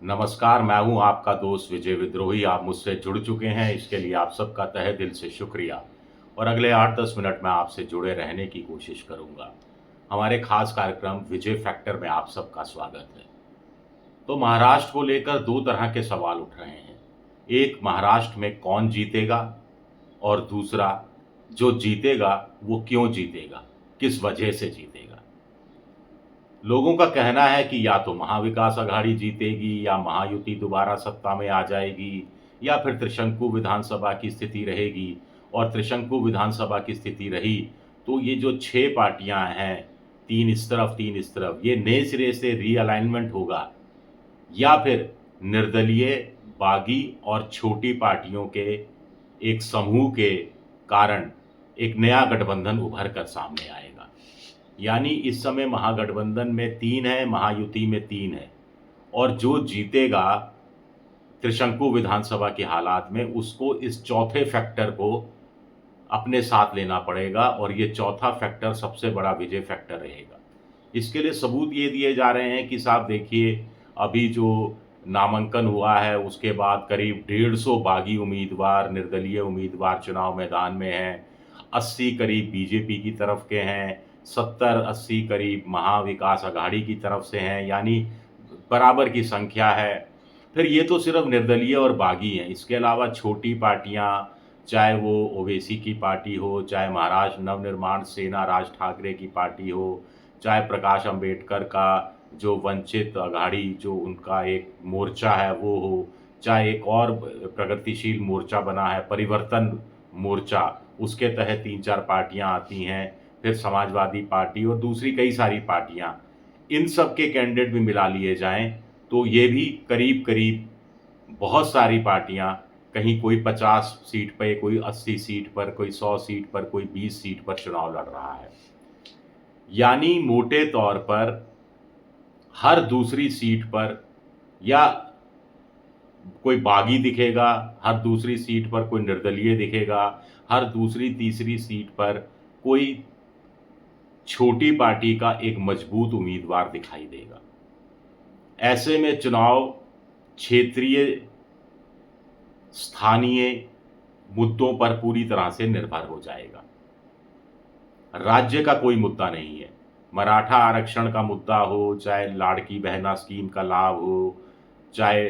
नमस्कार, मैं हूँ आपका दोस्त विजय विद्रोही। आप मुझसे जुड़ चुके हैं, इसके लिए आप सबका तहे दिल से शुक्रिया। और अगले 8-10 मिनट में आपसे जुड़े रहने की कोशिश करूँगा। हमारे खास कार्यक्रम विजय फैक्टर में आप सबका स्वागत है। तो महाराष्ट्र को लेकर 2 तरह के सवाल उठ रहे हैं। एक, महाराष्ट्र में कौन जीतेगा? और दूसरा, जो जीतेगा वो क्यों जीतेगा? किस वजह से जीतेगा? लोगों का कहना है कि या तो महाविकास अघाड़ी जीतेगी या महायुति दोबारा सत्ता में आ जाएगी या फिर त्रिशंकु विधानसभा की स्थिति रहेगी। और त्रिशंकु विधानसभा की स्थिति रही तो ये जो 6 पार्टियां हैं, 3 इस तरफ 3 इस तरफ, ये नए सिरे से रीअलाइनमेंट होगा या फिर निर्दलीय, बागी और छोटी पार्टियों के एक समूह के कारण एक नया गठबंधन उभर कर सामने आएगा। यानी इस समय महागठबंधन में 3 है, महायुति में 3 है, और जो जीतेगा त्रिशंकु विधानसभा के हालात में, उसको इस चौथे फैक्टर को अपने साथ लेना पड़ेगा और ये चौथा फैक्टर सबसे बड़ा विजय फैक्टर रहेगा। इसके लिए सबूत ये दिए जा रहे हैं कि साहब देखिए, अभी जो नामांकन हुआ है उसके बाद करीब 150 बागी उम्मीदवार, निर्दलीय उम्मीदवार चुनाव मैदान में हैं। 80 करीब बीजेपी की तरफ के हैं, 70-80 करीब महाविकास अघाड़ी की तरफ से हैं, यानी बराबर की संख्या है। फिर ये तो सिर्फ निर्दलीय और बागी हैं, इसके अलावा छोटी पार्टियां, चाहे वो ओवैसी की पार्टी हो, चाहे महाराष्ट्र नवनिर्माण सेना राज ठाकरे की पार्टी हो, चाहे प्रकाश अंबेडकर का जो वंचित अघाड़ी जो उनका एक मोर्चा है वो हो, चाहे एक और प्रगतिशील मोर्चा बना है परिवर्तन मोर्चा, उसके तहत 3-4 पार्टियां आती हैं, फिर समाजवादी पार्टी और दूसरी कई सारी पार्टियां, इन सब के कैंडिडेट भी मिला लिए जाएं तो ये भी करीब करीब बहुत सारी पार्टियां, कहीं कोई 50 सीट पे, कोई 80 सीट पर, कोई 100 सीट पर, कोई 20 सीट पर चुनाव लड़ रहा है। यानी मोटे तौर पर हर दूसरी सीट पर या कोई बागी दिखेगा, हर दूसरी सीट पर कोई निर्दलीय दिखेगा, हर दूसरी तीसरी सीट पर कोई छोटी पार्टी का एक मजबूत उम्मीदवार दिखाई देगा। ऐसे में चुनाव क्षेत्रीय, स्थानीय मुद्दों पर पूरी तरह से निर्भर हो जाएगा। राज्य का कोई मुद्दा नहीं है। मराठा आरक्षण का मुद्दा हो, चाहे लाड़की बहना स्कीम का लाभ हो, चाहे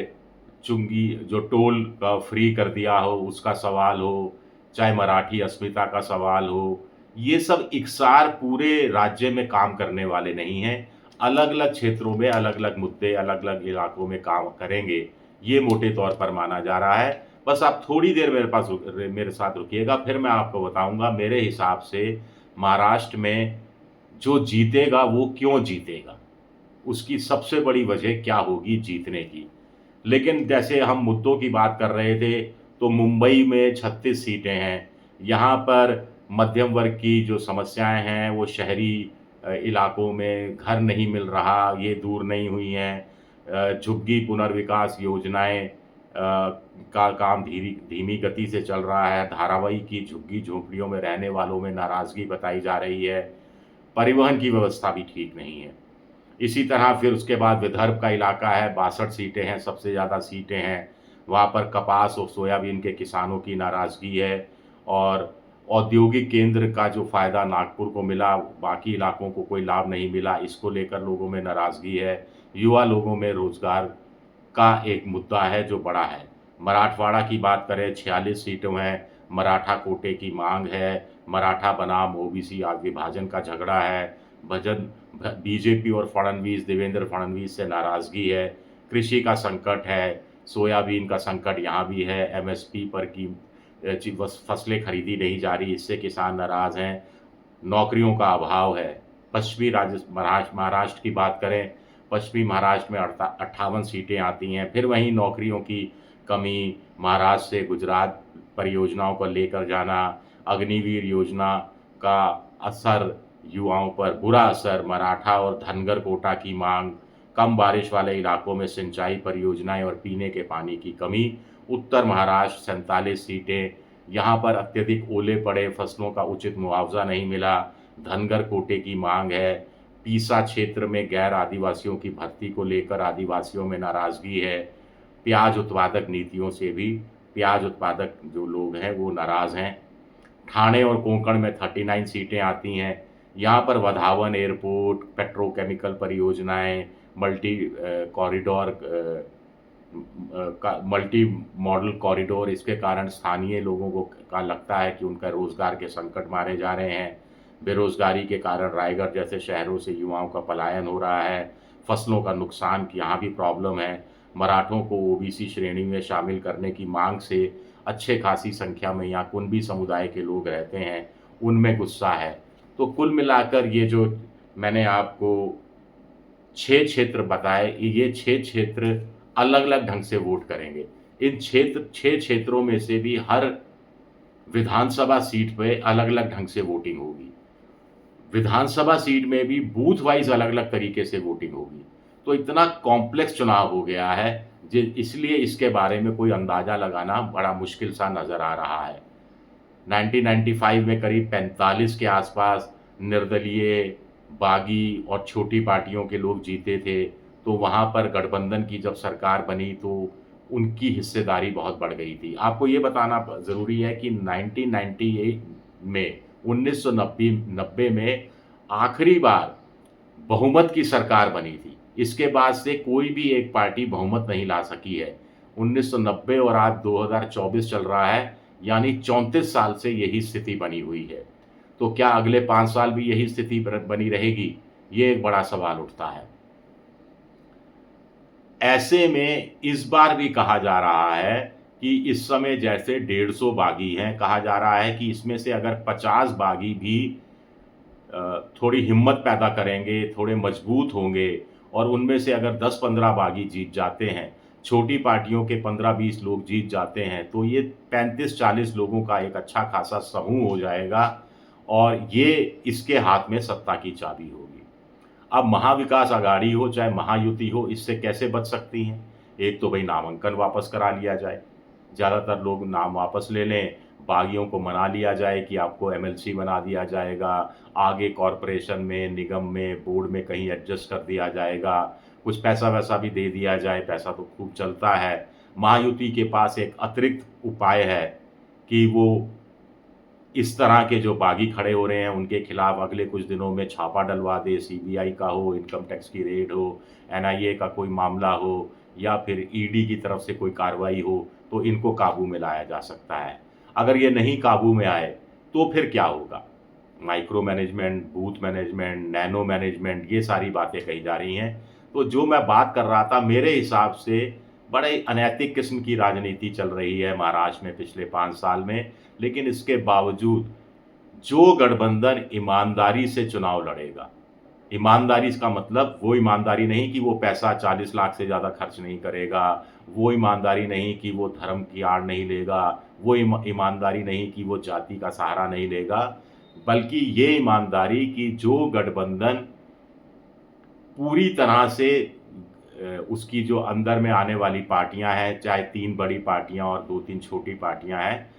चुंगी जो टोल का फ्री कर दिया हो उसका सवाल हो, चाहे मराठी अस्मिता का सवाल हो, ये सब इकसार पूरे राज्य में काम करने वाले नहीं हैं। अलग अलग क्षेत्रों में अलग अलग मुद्दे अलग अलग इलाकों में काम करेंगे, ये मोटे तौर पर माना जा रहा है। बस आप थोड़ी देर मेरे साथ रुकिएगा, फिर मैं आपको बताऊंगा मेरे हिसाब से महाराष्ट्र में जो जीतेगा वो क्यों जीतेगा, उसकी सबसे बड़ी वजह क्या होगी जीतने की। लेकिन जैसे हम मुद्दों की बात कर रहे थे, तो मुंबई में 36 सीटें हैं। यहाँ पर मध्यम वर्ग की जो समस्याएं हैं वो शहरी इलाकों में घर नहीं मिल रहा, ये दूर नहीं हुई हैं। झुग्गी पुनर्विकास योजनाएं का काम धीमी गति से चल रहा है। धारावी की झुग्गी झोंपड़ियों में रहने वालों में नाराज़गी बताई जा रही है। परिवहन की व्यवस्था भी ठीक नहीं है। इसी तरह फिर उसके बाद विदर्भ का इलाका है, 62 सीटें हैं, सबसे ज़्यादा सीटें हैं। वहाँ पर कपास और सोयाबीन के किसानों की नाराज़गी है और औद्योगिक केंद्र का जो फ़ायदा नागपुर को मिला, बाकी इलाकों को कोई लाभ नहीं मिला, इसको लेकर लोगों में नाराज़गी है। युवा लोगों में रोज़गार का एक मुद्दा है जो बड़ा है। मराठवाड़ा की बात करें, 46 सीटें हैं, मराठा कोटे की मांग है, मराठा बनाम ओबीसी विभाजन का झगड़ा है, भजन बीजेपी और फडणवीस, देवेंद्र फडणवीस से नाराज़गी है, कृषि का संकट है, सोयाबीन का संकट यहाँ भी है, एमएसपी पर की फसलें खरीदी नहीं जा रही, इससे किसान नाराज़ हैं, नौकरियों का अभाव है। पश्चिमी महाराष्ट्र की बात करें, पश्चिमी महाराष्ट्र में 58 सीटें आती हैं। फिर वहीं नौकरियों की कमी, महाराष्ट्र से गुजरात परियोजनाओं को लेकर जाना, अग्निवीर योजना का असर युवाओं पर, बुरा असर, मराठा और धनगर कोटा की मांग, कम बारिश वाले इलाकों में सिंचाई परियोजनाएं और पीने के पानी की कमी। उत्तर महाराष्ट्र 47 सीटें, यहाँ पर अत्यधिक ओले पड़े, फसलों का उचित मुआवजा नहीं मिला, धनगर कोटे की मांग है, पीसा क्षेत्र में गैर आदिवासियों की भर्ती को लेकर आदिवासियों में नाराज़गी है। प्याज उत्पादक नीतियों से भी प्याज उत्पादक जो लोग हैं वो नाराज़ हैं। ठाणे और कोंकण में 39 सीटें आती हैं। यहाँ पर वधावन एयरपोर्ट, पेट्रोकेमिकल परियोजनाएँ, कॉरिडोर का मल्टी मॉडल कॉरिडोर, इसके कारण स्थानीय लोगों को का लगता है कि उनका रोज़गार के संकट मारे जा रहे हैं। बेरोज़गारी के कारण रायगढ़ जैसे शहरों से युवाओं का पलायन हो रहा है। फसलों का नुकसान की यहाँ भी प्रॉब्लम है। मराठों को ओबीसी श्रेणी में शामिल करने की मांग से अच्छे खासी संख्या में यहाँ कुणबी समुदाय के लोग रहते हैं, उनमें गुस्सा है। तो कुल मिलाकर ये जो मैंने आपको 6 क्षेत्र बताए, ये 6 क्षेत्र अलग-अलग ढंग से वोट करेंगे। इन 6 क्षेत्रों में से भी हर विधानसभा सीट पे अलग-अलग ढंग से वोटिंग होगी। विधानसभा सीट में भी बूथ वाइज़ अलग-अलग तरीके से वोटिंग होगी। तो इतना कॉम्प्लेक्स चुनाव हो गया है, इसलिए इसके बारे में कोई अंदाज़ा लगाना बड़ा मुश्किल सा नज़र आ रहा है। 1995 में करीब 45 के आसपास निर्दलीय, बागी और छोटी पार्टियों के लोग जीते थे, तो वहाँ पर गठबंधन की जब सरकार बनी तो उनकी हिस्सेदारी बहुत बढ़ गई थी। आपको ये बताना ज़रूरी है कि 1998 में 1990 में आखिरी बार बहुमत की सरकार बनी थी। इसके बाद से कोई भी एक पार्टी बहुमत नहीं ला सकी है। 1990 और आज 2024 चल रहा है, यानी 34 साल से यही स्थिति बनी हुई है। तो क्या अगले 5 साल भी यही स्थिति बनी रहेगी? ये एक बड़ा सवाल उठता है। ऐसे में इस बार भी कहा जा रहा है कि इस समय जैसे 150 बागी हैं, कहा जा रहा है कि इसमें से अगर 50 बागी भी थोड़ी हिम्मत पैदा करेंगे, थोड़े मजबूत होंगे और उनमें से अगर 10-15 बागी जीत जाते हैं, छोटी पार्टियों के 15-20 लोग जीत जाते हैं, तो ये 35-40 लोगों का एक अच्छा खासा समूह हो जाएगा और ये इसके हाथ में सत्ता की चाबी होगी। अब महाविकास अघाड़ी हो चाहे महायुति हो, इससे कैसे बच सकती हैं? एक तो भई नामांकन वापस करा लिया जाए, ज़्यादातर लोग नाम वापस ले लें, बागियों को मना लिया जाए कि आपको एमएलसी बना दिया जाएगा, आगे कॉर्पोरेशन में, निगम में, बोर्ड में कहीं एडजस्ट कर दिया जाएगा, कुछ पैसा-वैसा भी दे दिया जाए, पैसा तो खूब चलता है। महायुति के पास एक अतिरिक्त उपाय है कि वो इस तरह के जो बागी खड़े हो रहे हैं, उनके खिलाफ अगले कुछ दिनों में छापा डलवा दे, सीबीआई का हो, इनकम टैक्स की रेड हो, एनआईए का कोई मामला हो या फिर ईडी की तरफ से कोई कार्रवाई हो, तो इनको काबू में लाया जा सकता है। अगर ये नहीं काबू में आए, तो फिर क्या होगा? Micro management, booth management, nano management, ये सारी बातें कही जा रही हैं। तो जो मैं बात कर रहा था, मेरे हिसाब से बड़े अनैतिक किस्म की राजनीति चल रही है महाराष्ट्र में पिछले 5 साल में, लेकिन इसके बावजूद जो गठबंधन ईमानदारी से चुनाव लड़ेगा, ईमानदारी इसका मतलब वो ईमानदारी नहीं कि वो पैसा 40 लाख से ज़्यादा खर्च नहीं करेगा, वो ईमानदारी नहीं कि वो धर्म की आड़ नहीं लेगा, वो ईमानदारी नहीं कि वो जाति का सहारा नहीं लेगा, बल्कि ये ईमानदारी कि जो गठबंधन पूरी तरह से उसकी जो अंदर में आने वाली पार्टियां हैं, चाहे 3 बड़ी पार्टियां और 2-3 छोटी पार्टियां हैं,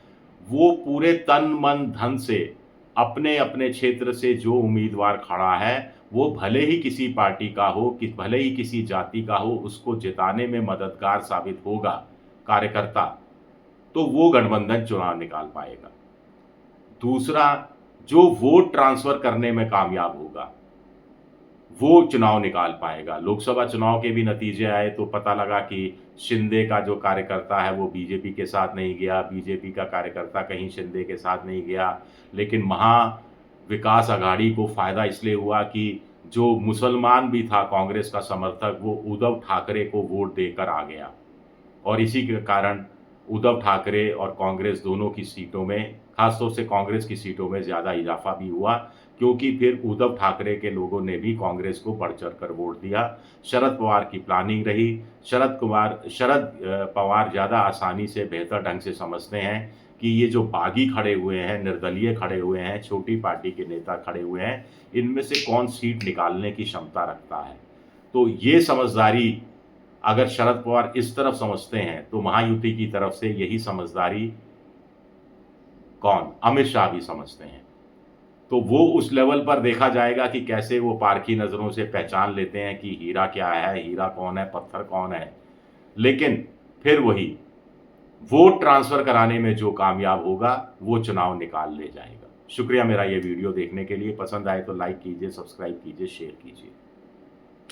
वो पूरे तन मन धन से अपने-अपने क्षेत्र से जो उम्मीदवार खड़ा है, वो भले ही किसी पार्टी का हो, भले ही किसी जाति का हो, उसको जिताने में मददगार साबित होगा कार्यकर्ता, तो वो गठबंधन चुनाव निकाल पाएगा। दूसरा, जो वोट ट्रांसफ़र करने में कामयाब होगा, वो चुनाव निकाल पाएगा। लोकसभा चुनाव के भी नतीजे आए तो पता लगा कि शिंदे का जो कार्यकर्ता है वो बीजेपी के साथ नहीं गया, बीजेपी का कार्यकर्ता कहीं शिंदे के साथ नहीं गया। लेकिन महाविकास अघाड़ी को फ़ायदा इसलिए हुआ कि जो मुसलमान भी था कांग्रेस का समर्थक, वो उद्धव ठाकरे को वोट देकर आ गया और इसी के कारण उद्धव ठाकरे और कांग्रेस दोनों की सीटों में, ख़ासतौर से कांग्रेस की सीटों में ज़्यादा इजाफ़ा भी हुआ, क्योंकि फिर उद्धव ठाकरे के लोगों ने भी कांग्रेस को बढ़-चढ़ कर वोट दिया। शरद पवार की प्लानिंग रही। शरद पवार ज़्यादा आसानी से, बेहतर ढंग से समझते हैं कि ये जो बागी खड़े हुए हैं, निर्दलीय खड़े हुए हैं, छोटी पार्टी के नेता खड़े हुए हैं, इनमें से कौन सीट निकालने की क्षमता रखता है। तो ये समझदारी अगर शरद पवार इस तरफ समझते हैं, तो महायुति की तरफ से यही समझदारी कौन? अमित शाह भी समझते हैं। तो वो उस लेवल पर देखा जाएगा कि कैसे वो पारखी नज़रों से पहचान लेते हैं कि हीरा क्या है, हीरा कौन है, पत्थर कौन है। लेकिन फिर वही, वोट ट्रांसफ़र कराने में जो कामयाब होगा, वो चुनाव निकाल ले जाएगा। शुक्रिया मेरा ये वीडियो देखने के लिए। पसंद आए तो लाइक कीजिए, सब्सक्राइब कीजिए, शेयर कीजिए।